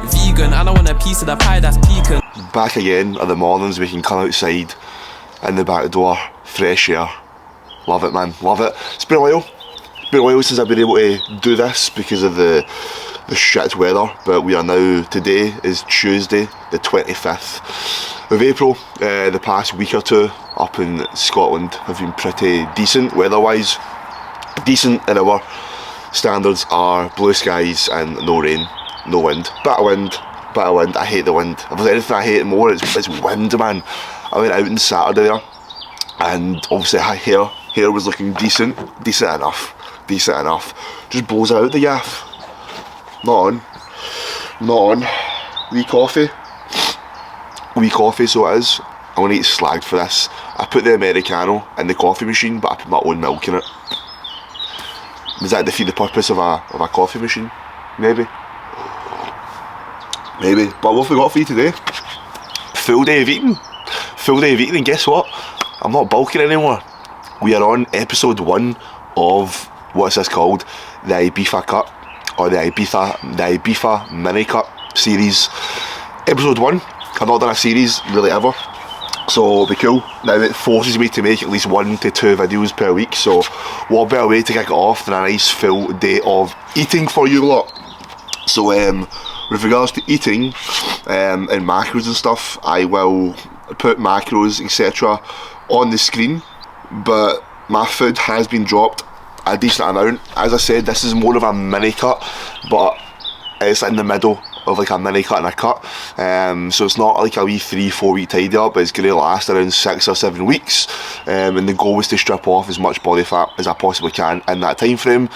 vegan, and I want a piece of the pie that's pecan. Back again in the mornings, we can come outside in the back door, fresh air. Love it, man, love it. It's been a while. It's been a while since I've been able to do this because of the shit weather, but we are now, today is Tuesday the 25th of April. The past week or two up in Scotland have been pretty decent weather-wise. Decent in our standards are blue skies and no rain, no wind. Bit of wind. I hate the wind. If there's anything I hate more, it's wind, man. I went out on Saturday there, and obviously hair was looking decent enough. Just blows out the gaff. Not on. Wee coffee, so it is. I'm gonna eat slagged for this. I put the Americano in the coffee machine, but I put my own milk in it. Does that defeat the purpose of a coffee machine? Maybe. But what have we got for you today? Full day of eating, and guess what? I'm not bulking anymore. We are on episode 1 of, what's this called? The Ibiza Cut, or the Ibiza Mini Cut series. Episode 1. I've not done a series really ever, so it'll be cool. Now it forces me to make at least 1 to 2 videos per week, so what better way to kick it off than a nice full day of eating for you lot. So with regards to eating and macros and stuff, I will put macros etc on the screen, but my food has been dropped a decent amount. As I said, this is more of a mini cut, but it's in the middle of like a mini cut and a cut, so it's not like a wee 3-4 week tidy up, but it's going to last around 6 or 7 weeks, and the goal is to strip off as much body fat as I possibly can in that time frame.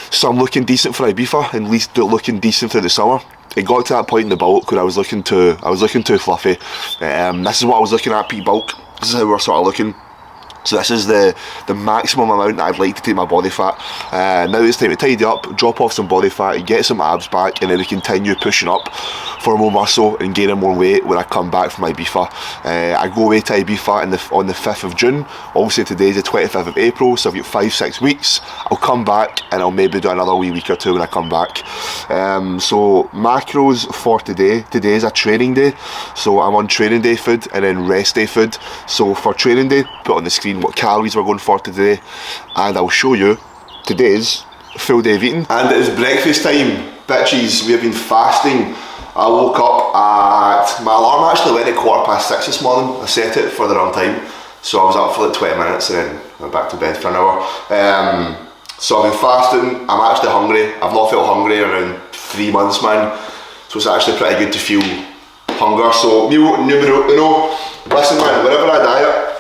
So I'm looking decent for Ibiza, and at least looking decent through the summer. It got to that point in the bulk where I was looking too fluffy. This is what I was looking at peak bulk. This is how we're sort of looking. So this is the maximum amount that I'd like to take my body fat. Now it's time to tidy up, drop off some body fat, get some abs back, and then we continue pushing up for more muscle and gaining more weight when I come back from Ibiza. I go away to Ibiza on the 5th of June. Obviously today's the 25th of April, so I've got 5-6 weeks. I'll come back and I'll maybe do another wee week or two when I come back. So macros for today. Today is a training day, so I'm on training day food and then rest day food. So for training day, put on the screen what calories we're going for today, and I'll show you today's full day of eating. And it is breakfast time, bitches. We have been fasting. I woke up at, my alarm actually went at 6:15 this morning. I set it for the wrong time, so I was up for like 20 minutes and then went back to bed for an hour. So I've been fasting. I'm actually hungry. I've not felt hungry around 3 months, man, so it's actually pretty good to feel hunger. So meal numero uno. Listen, man, whenever I diet,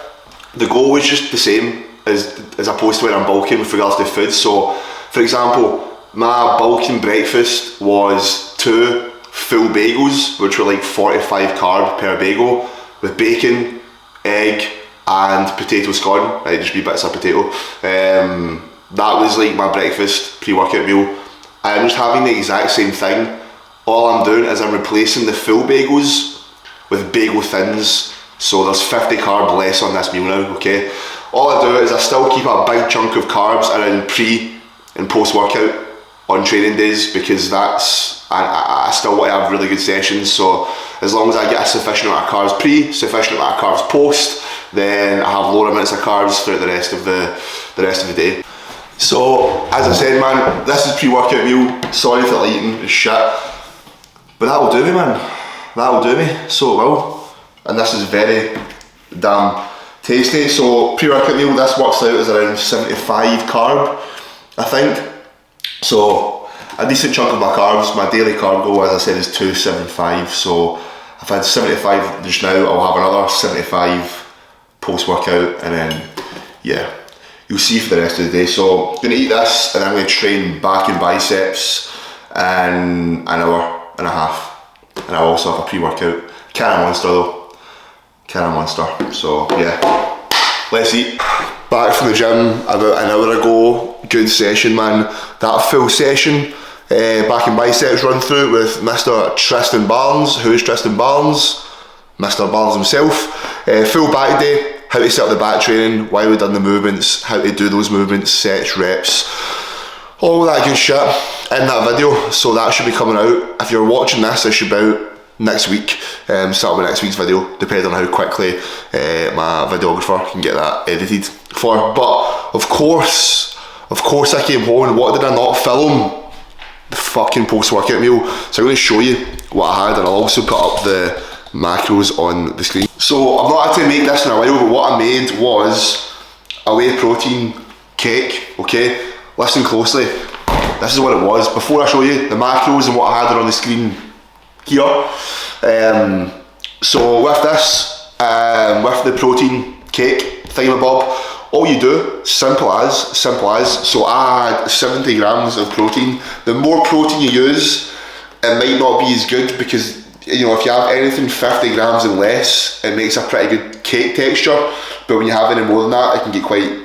the goal was just the same as opposed to when I'm bulking with regards to food. So, for example, my bulking breakfast was 2 full bagels, which were like 45 carb per bagel, with bacon, egg, and potato scone, right, just wee bits of potato. That was like my breakfast pre-workout meal. I'm just having the exact same thing. All I'm doing is I'm replacing the full bagels with bagel thins. So there's 50 carb less on this meal now, okay? All I do is I still keep a big chunk of carbs around pre and post workout on training days, because that's, I still want to have really good sessions. So as long as I get a sufficient amount of carbs pre, sufficient amount of carbs post, then I have lower amounts of carbs throughout the rest of the day. So as I said, man, this is pre-workout meal. Sorry for eating, it's shit, but that will do me, man. That will do me, so it will. And this is very damn tasty. So pre-workout meal, this works out as around 75 carb, I think. So a decent chunk of my carbs. My daily carb goal, as I said, is 275. So I've had 75 just now. I'll have another 75 post-workout, and then yeah, you'll see for the rest of the day. So I'm gonna eat this, and I'm gonna train back and biceps in an hour and a half, and I'll also have a pre-workout. Can of Monster though. Can of Monster. So yeah, let's eat. Back from the gym about an hour ago. Good session, man. That full session, back and biceps run through with Mr. Tristan Barnes. Who is Tristan Barnes? Mr. Barnes himself. Full back day. How to set up the back training, why we've done the movements, how to do those movements, sets, reps, all that good shit. in that video, so that should be coming out. If you're watching this, it should be out next week, start with next week's video, depending on how quickly my videographer can get that edited for. But of course I came home, and what did I not film? The fucking post-workout meal. So I'm going to show you what I had, and I'll also put up the macros on the screen. So I've not had to make this in a while, but what I made was a whey protein cake, okay? Listen closely, this is what it was. Before I show you the macros and what I had on the screen here. So with this, with the protein cake thingamabob, all you do, simple as, so I had 70 grams of protein. The more protein you use, it might not be as good, because you know, if you have anything 50 grams and less, it makes a pretty good cake texture, but when you have any more than that, it can get quite a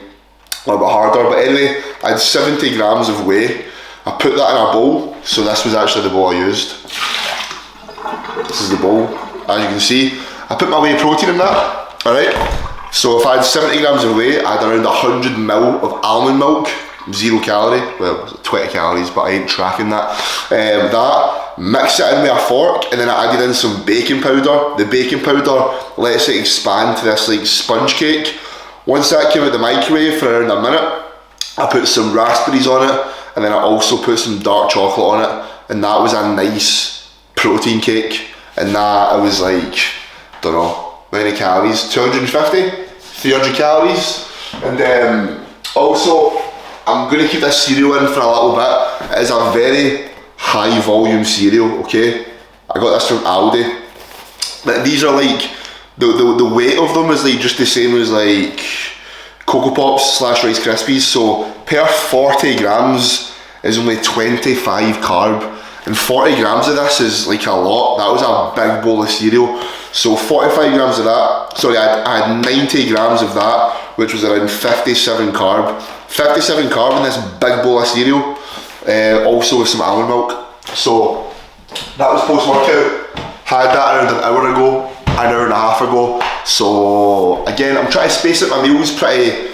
little bit harder. But anyway, I had 70 grams of whey. I put that in a bowl, so this was actually the bowl I used. This is the bowl, as you can see. I put my whey protein in that, alright? So if I had 70 grams of whey, I had around 100 ml of almond milk, 0 calorie, well 20 calories, but I ain't tracking that. Mix it in with a fork, and then I added in some baking powder. The baking powder lets it expand to this like sponge cake. Once that came out the microwave for around a minute, I put some raspberries on it, and then I also put some dark chocolate on it, and that was a nice protein cake. And that, it was like, don't know, how many calories? 250? 300 calories. And also, I'm going to keep this cereal in for a little bit. It is a very high volume cereal, okay? I got this from Aldi. But these are like, the weight of them is like just the same as like Cocoa Pops / Rice Krispies. So per 40 grams is only 25 carb. And 40 grams of this is like a lot. That was a big bowl of cereal. So 45 grams of that, sorry, I had 90 grams of that, which was around 57 carb. 57 carb in this big bowl of cereal, also with some almond milk. So that was post-workout. Had that around an hour ago, an hour and a half ago. So again, I'm trying to space out my meals pretty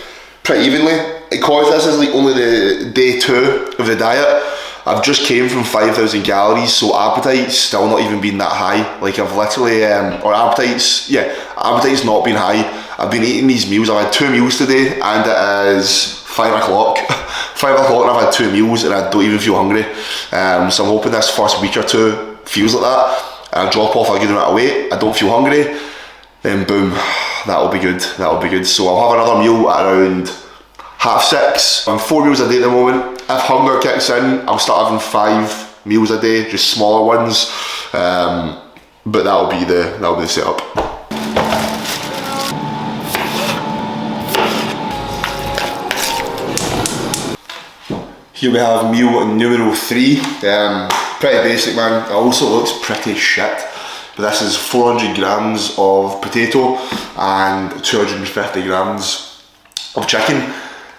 evenly. Because this is like only the day 2 of the diet, I've just came from 5,000 calories, so appetite's still not even been that high. Like I've literally, appetite's not been high. I've been eating these meals. I've had 2 meals today, and it is 5 o'clock. 5 o'clock and I've had 2 meals and I don't even feel hungry. So I'm hoping this first week or 2 feels like that. I drop off a good amount of weight, I don't feel hungry, then boom, that'll be good. So I'll have another meal at around 6:30. I'm 4 meals a day at the moment. If hunger kicks in, I'll start having 5 meals a day, just smaller ones. But that'll be the setup. Here we have meal numero 3. Pretty basic, man. It also looks pretty shit. But this is 400 grams of potato and 250 grams of chicken.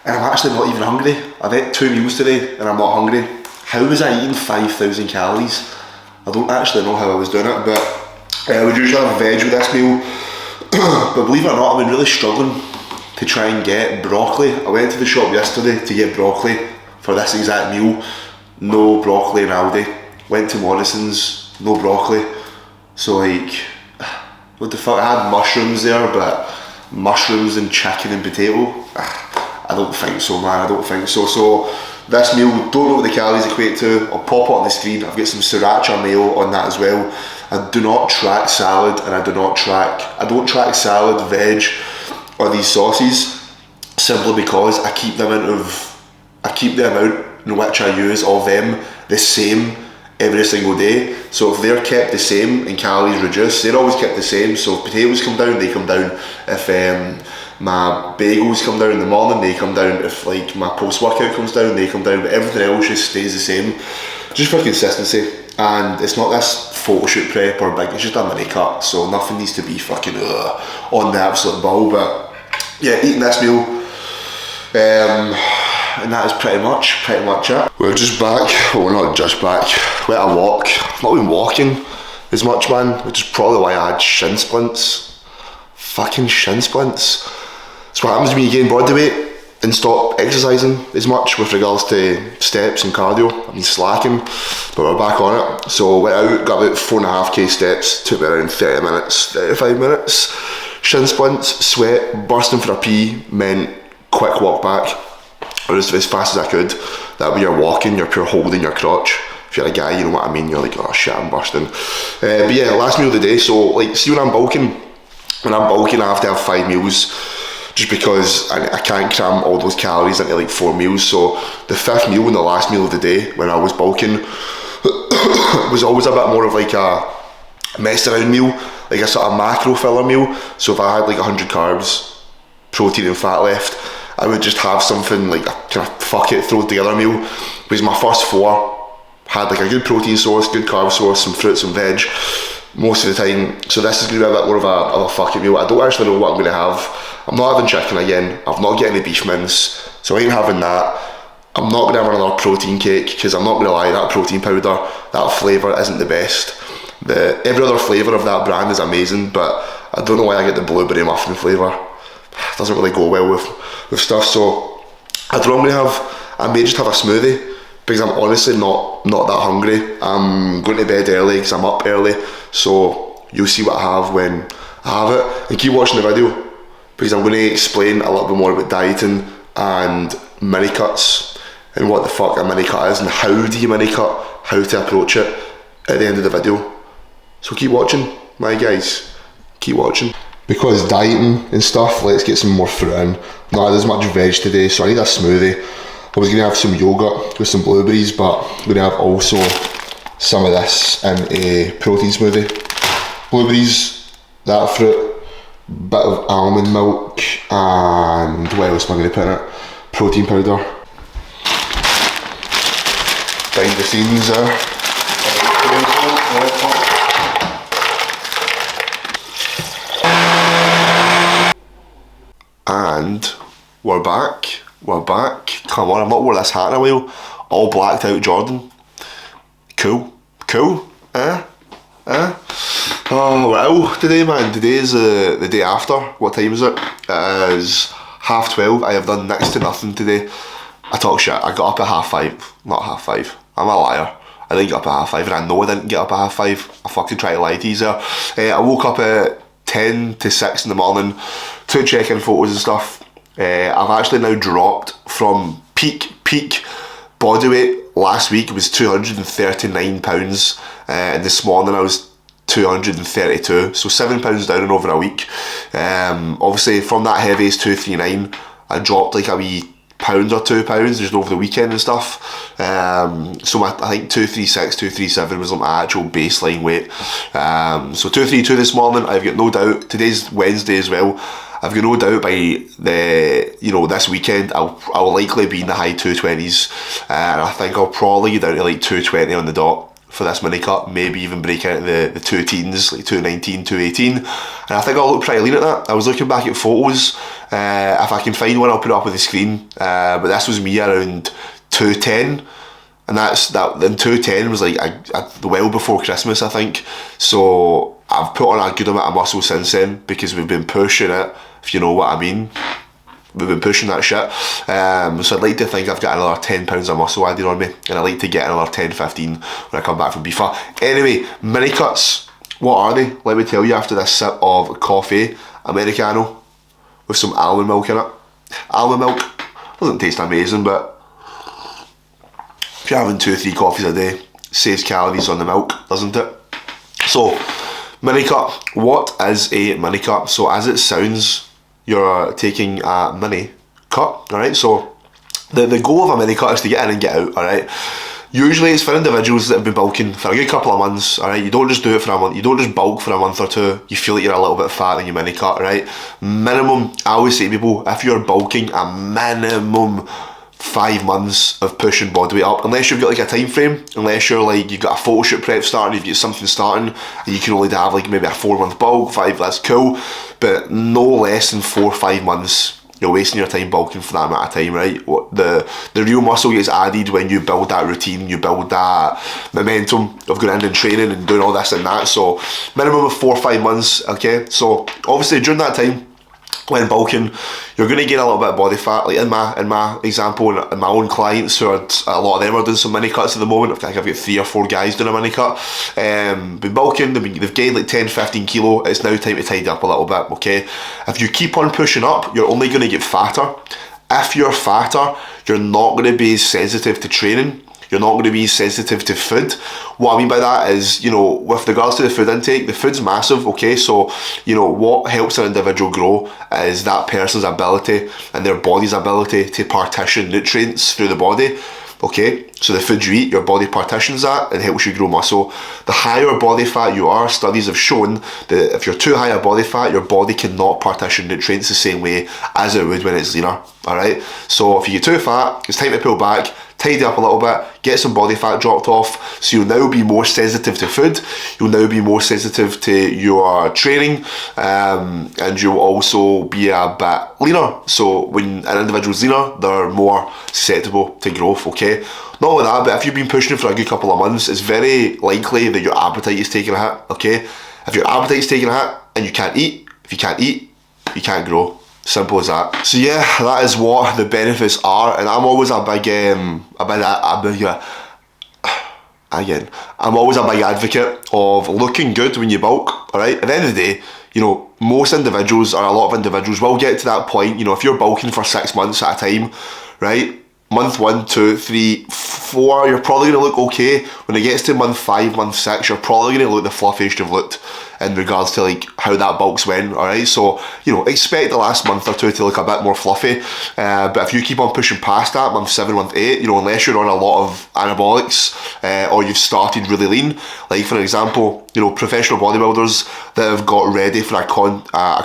And I'm actually not even hungry. I've ate 2 meals today and I'm not hungry. How was I eating 5,000 calories? I don't actually know how I was doing it, but I would usually have veg with this meal. But believe it or not, I've been really struggling to try and get broccoli. I went to the shop yesterday to get broccoli for this exact meal. No broccoli in Aldi. Went to Morrison's, no broccoli. So like, what the fuck? I had mushrooms there, but mushrooms and chicken and potato? I don't think so, man, I don't think so. So this meal, don't know what the calories equate to. I'll pop it on the screen. I've got some sriracha mayo on that as well. I do not track salad, and I don't track salad, veg, or these sauces, simply because I keep the amount in which I use of them the same every single day. So if they're kept the same and calories reduced, they're always kept the same. So if potatoes come down, they come down. If my bagels come down in the morning, they come down. If like my post-workout comes down, they come down. But everything else just stays the same, just for consistency. And it's not this photo shoot prep or big, it's just a mini cut, so nothing needs to be fucking on the absolute ball. But yeah, eating this meal, and that is pretty much it. We're just back, well, we're not just back, we had a walk. I've not been walking as much, man, which is probably why I had shin splints. Fucking shin splints. That's what happens when you gain body weight. didn't stop exercising as much with regards to steps and cardio. I've been slacking, but we're back on it. So went out, got about 4.5k steps, took me around 30 minutes, 35 minutes. Shin splints, sweat, bursting for a pee, meant quick walk back, or as fast as I could. That when you're walking, you're pure holding your crotch. If you're a guy, you know what I mean, you're like, oh shit, I'm bursting. But yeah, last meal of the day, so like, see when I'm bulking, I have to have 5 meals, just because I can't cram all those calories into like 4 meals. So the 5th meal and the last meal of the day when I was bulking was always a bit more of like a messed around meal, like a sort of macro filler meal. So if I had like 100 carbs, protein and fat left, I would just have something like a kind of fuck it, throw it together meal. Because my first 4 had like a good protein source, good carb source, some fruits and veg most of the time. So this is going to be a bit more of a fuck it meal. I don't actually know what I'm going to have. I'm not having chicken again. I've not got any beef mince, so I ain't having that. I'm not going to have another protein cake, because I'm not going to lie, that protein powder, that flavour isn't the best. Every other flavour of that brand is amazing, but I don't know why I get the blueberry muffin flavour. It doesn't really go well with stuff. So I don't know what I'm going to have. I may just have a smoothie, because I'm honestly not that hungry. I'm going to bed early because I'm up early, so you'll see what I have when I have it. And keep watching the video, because I'm going to explain a little bit more about dieting and mini cuts and what the fuck a mini cut is and how do you mini cut, how to approach it at the end of the video. So keep watching, my guys, keep watching. Because dieting and stuff, let's get some more fruit in. Not as much veg today, so I need a smoothie. I was going to have some yogurt with some blueberries, but I'm going to have also some of this in a protein smoothie. Blueberries, that fruit, bit of almond milk, and what else am I going to put in it? Protein powder. Behind the scenes there. And we're back. Come on, I've not worn this hat in a while. All blacked out Jordan. Cool. Oh, we're out today, man. Today is the day after. What time is it? It is 12:30. I have done next to nothing today. I talk shit. I got up at 5:30. Not 5:30. I'm a liar. I didn't get up at 5:30, and I know I didn't get up at 5:30. I fucking try to lie to you there. I woke up at 10 to 6 in the morning to check in photos and stuff. I've actually now dropped from peak body weight. Last week was 239 pounds, and this morning I was 232, so 7 pounds down in over a week. Obviously from that heaviest 239, I dropped like a wee pound or £2 just over the weekend and stuff. So I think 236, 237 was like my actual baseline weight. So 232 this morning. I've got no doubt. Today's Wednesday as well. I've got no doubt by this weekend I'll likely be in the high 220s, and I think I'll probably get down to like 220 on the dot for this mini cut, maybe even break out the 2 teens, like 219, 218, and I think I'll look pretty lean at that. I was looking back at photos, if I can find one I'll put it up on the screen, but this was me around 210, and then 210 was like well before Christmas, I think. So I've put on a good amount of muscle since then, because we've been pushing it, if you know what I mean. We've been pushing that shit. So I'd like to think I've got another 10 pounds of muscle added on me, and I'd like to get another 10, 15 when I come back from Ibiza. Anyway, mini cuts, what are they? Let me tell you after this sip of coffee Americano with some almond milk in it. Almond milk doesn't taste amazing, but if you're having 2-3 coffees a day, saves calories on the milk, doesn't it? So, mini cut. What is a mini cut? So as it sounds, you're taking a mini cut, alright? So the goal of a mini cut is to get in and get out, alright? Usually it's for individuals that have been bulking for a good couple of months, alright? You don't just do it for a month, you don't just bulk for a month or two, you feel like you're a little bit fat and you mini cut, right? Minimum, I always say to people, if you're bulking, a minimum 5 months of pushing body weight up, unless you've got like a time frame, unless you're like, you've got a photo shoot prep starting, you've got something starting, and you can only have like maybe a 4-month bulk, 5, that's cool, but no less than 4 or 5 months, you're wasting your time bulking for that amount of time, right? The real muscle gets added when you build that routine, you build that momentum of going in and training and doing all this and that. So minimum of 4 or 5 months, okay? So obviously during that time, when bulking, you're going to gain a little bit of body fat. Like in my example, and my own clients, who are, a lot of them are doing some mini cuts at the moment. I think I've got 3 or 4 guys doing a mini cut. Been bulking, they've gained like 10-15 kilo. It's now time to tidy up a little bit, okay? If you keep on pushing up, you're only going to get fatter. If you're fatter, you're not going to be as sensitive to training. You're not going to be sensitive to food. What I mean by that is, you know, with regards to the food intake, the food's massive, okay? So, you know, what helps an individual grow is that person's ability and their body's ability to partition nutrients through the body, okay? So the food you eat, your body partitions that and helps you grow muscle. The higher body fat you are, studies have shown that if you're too high a body fat, your body cannot partition nutrients the same way as it would when it's leaner, all right? So if you get too fat, it's time to pull back, tidy up a little bit, get some body fat dropped off, so you'll now be more sensitive to food, you'll now be more sensitive to your training, and you'll also be a bit leaner. So when an individual's leaner, they're more susceptible to growth, okay? Not only that, but if you've been pushing for a good couple of months, it's very likely that your appetite is taking a hit, okay? If your appetite's taking a hit and you can't eat, if you can't eat, you can't grow. Simple as that. So yeah, that is what the benefits are, and I'm always I'm always a big advocate of looking good when you bulk, alright? At the end of the day, you know, most individuals, or a lot of individuals, will get to that point, you know, if you're bulking for 6 months at a time, right? Month 1, 2, 3, 4, you're probably going to look okay. When it gets to month 5, month 6, you're probably going to look the fluffiest you've looked in regards to like how that bulk's went, alright? So, you know, expect the last month or two to look a bit more fluffy, but if you keep on pushing past that, month 7, month 8, you know, unless you're on a lot of anabolics, or you've started really lean, like for example, you know, professional bodybuilders that have got ready for a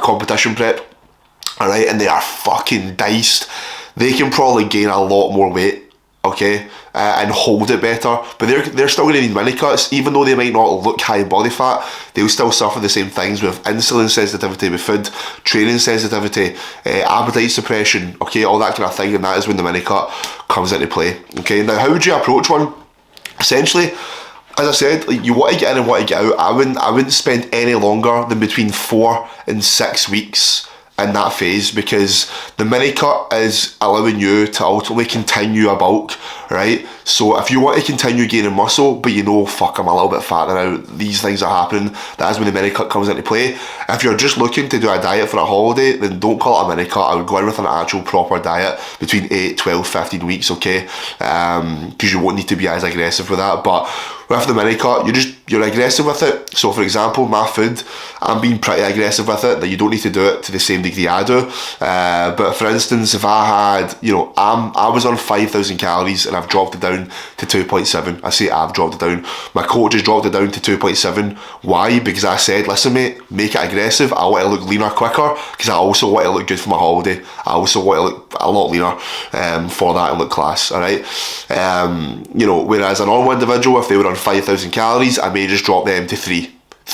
competition prep, alright, and they are fucking diced, they can probably gain a lot more weight, okay, and hold it better, but they're still going to need mini cuts. Even though they might not look high in body fat, they'll still suffer the same things with insulin sensitivity with food, training sensitivity, appetite suppression, okay, all that kind of thing, and that is when the mini cut comes into play, okay? Now, how would you approach one? Essentially, as I said, like, you want to get in and want to get out. I wouldn't spend any longer than between 4 and 6 weeks in that phase, because the mini cut is allowing you to ultimately continue a bulk, right? So if you want to continue gaining muscle, but you know, fuck, I'm a little bit fatter now, these things are happening, that is when the mini cut comes into play. If you're just looking to do a diet for a holiday, then don't call it a mini cut. I would go in with an actual proper diet between 8, 12, 15 weeks, okay? Because you won't need to be as aggressive with that. But with the mini cut, you're aggressive with it. So for example, my food, I'm being pretty aggressive with it, that you don't need to do it to the same degree I do. But for instance, if I had, you know, I was on 5,000 calories and I've dropped it down to 2.7. I say I've dropped it down. My coach has dropped it down to 2.7. Why? Because I said, listen mate, make it aggressive. I want to look leaner quicker, because I also want to look good for my holiday. I also want to look a lot leaner for that and look class, alright? You know, whereas a normal individual, if they were on 5,000 calories, I may just drop them to 3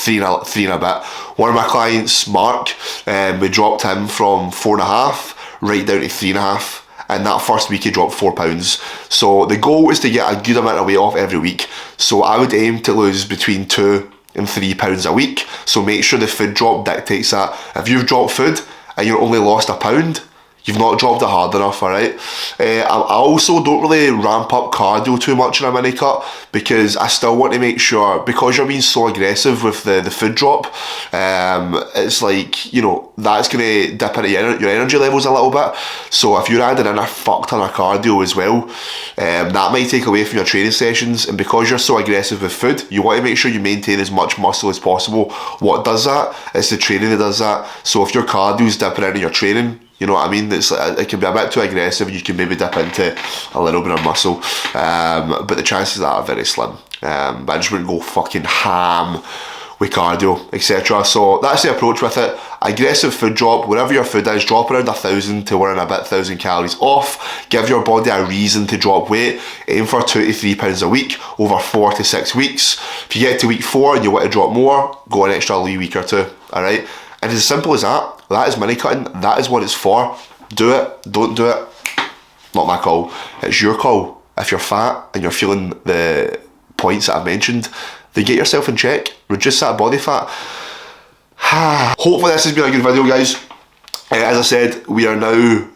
and a bit. One of my clients, Mark, we dropped him from 4.5 right down to 3.5, and that first week he dropped 4 pounds. So the goal is to get a good amount of weight off every week. So I would aim to lose between 2 and 3 pounds a week. So make sure the food drop dictates that. If you've dropped food and you're only lost a pound, you've not dropped it hard enough, alright? I also don't really ramp up cardio too much in a mini cut, because I still want to make sure, because you're being so aggressive with the food drop, it's like, you know, that's going to dip into your energy levels a little bit. So if you're adding in a fuck ton of cardio as well, that might take away from your training sessions, and because you're so aggressive with food, you want to make sure you maintain as much muscle as possible. What does that? It's the training that does that. So if your cardio's dipping into your training, you know what I mean? It can be a bit too aggressive. You can maybe dip into a little bit of muscle, but the chances of that are very slim. But I just wouldn't go fucking ham with cardio, etc. So that's the approach with it. Aggressive food drop, wherever your food is, drop around 1,000 to 1,000 calories off. Give your body a reason to drop weight. Aim for 2 to 3 pounds a week over 4 to 6 weeks. If you get to week 4 and you want to drop more, go an extra week or two, alright? And it's as simple as that. That is mini cutting. That is what it's for. Do it, don't do it, not my call. It's your call. If you're fat and you're feeling the points that I've mentioned, then get yourself in check. Reduce that body fat. Hopefully this has been a good video, guys. As I said, we are now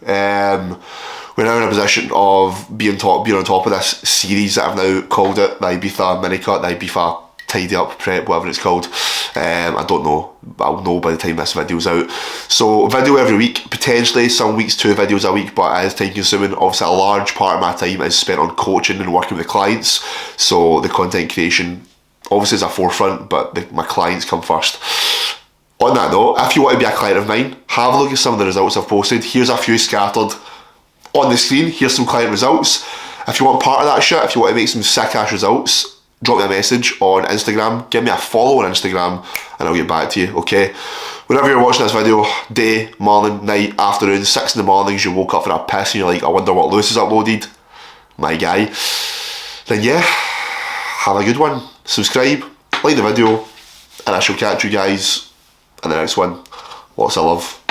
we're now in a position of being on top of this series that I've now called it, the Ibiza mini cut, the Ibiza Tidy up prep, whatever it's called. I don't know. I'll know by the time this video's out. So video every week, potentially some weeks 2 videos a week, but it is time consuming. Obviously a large part of my time is spent on coaching and working with clients, so the content creation obviously is a forefront, but my clients come first. On that note, if you want to be a client of mine, have a look at some of the results I've posted. Here's a few scattered on the screen. Here's some client results. If you want part of that shit, if you want to make some sick ass results, drop me a message on Instagram, give me a follow on Instagram, and I'll get back to you, okay? Whenever you're watching this video, day, morning, night, afternoon, 6 in the mornings, you woke up for a piss and you're like, I wonder what Lewis has uploaded, my guy, then yeah, have a good one. Subscribe, like the video, and I shall catch you guys in the next one. Lots of love.